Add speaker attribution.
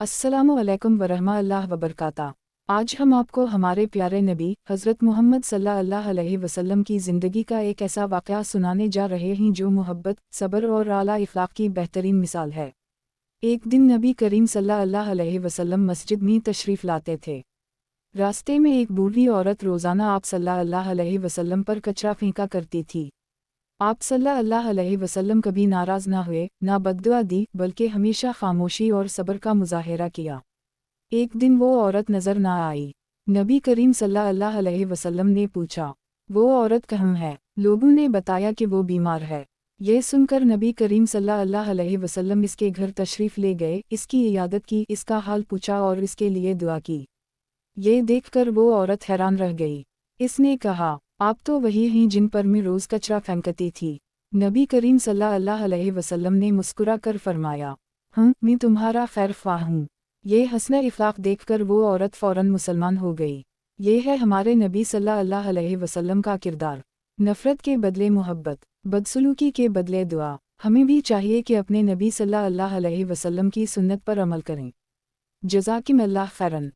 Speaker 1: अस्सलामु अलैकुम वरहमतुल्लाहि वबरकातुहू। आज हम आपको हमारे प्यारे नबी हज़रत मोहम्मद सल्लल्लाहु अलैहि वसल्लम की ज़िंदगी का एक ऐसा वाक़या सुनाने जा रहे हैं जो मोहब्बत, सब्र और आला इख़लाक़ की बेहतरीन मिसाल है। एक दिन नबी करीम सल्लल्लाहु अलैहि वसल्लम मस्जिद में तशरीफ़ लाते थे। रास्ते में एक बूढ़ी औरत रोज़ाना आप सल्लल्लाहु अलैहि वसल्लम पर कचरा फेंका करती थी। आप सल्लल्लाहु अलैहि वसल्लम कभी नाराज़ ना हुए, ना बद्दुआ दी, बल्कि हमेशा खामोशी और सब्र का मुज़ाहिरा किया। एक दिन वो औरत नज़र ना आई। नबी करीम सल्लल्लाहु अलैहि वसल्लम ने पूछा, वो औरत कहाँ है? लोगों ने बताया कि वो बीमार है। ये सुनकर नबी करीम सल्लल्लाहु अलैहि वसल्लम इसके घर तशरीफ़ ले गए, इसकी इयादत की, इसका हाल पूछा और इसके लिए दुआ की। ये देखकर वो औरत हैरान रह गई। इसने कहा, आप तो वही हैं जिन पर मैं रोज़ कचरा फेंकती थी। नबी करीम सल्लल्लाहु अलैहि वसल्लम ने मुस्कुरा कर फरमाया, मैं तुम्हारा खैर ख्वाह हूँ। ये हस्न इफ़लाक़ देखकर वो औरत फ़ौरन मुसलमान हो गई। ये है हमारे नबी सल्लल्लाहु अलैहि वसल्लम का किरदार। नफ़रत के बदले मोहब्बत, बदसलूकी के बदले दुआ। हमें भी चाहिए कि अपने नबी सल्लल्लाहु अलैहि वसल्लम की सुन्नत पर अमल करें। जज़ाकिमुल्लाह खैरन।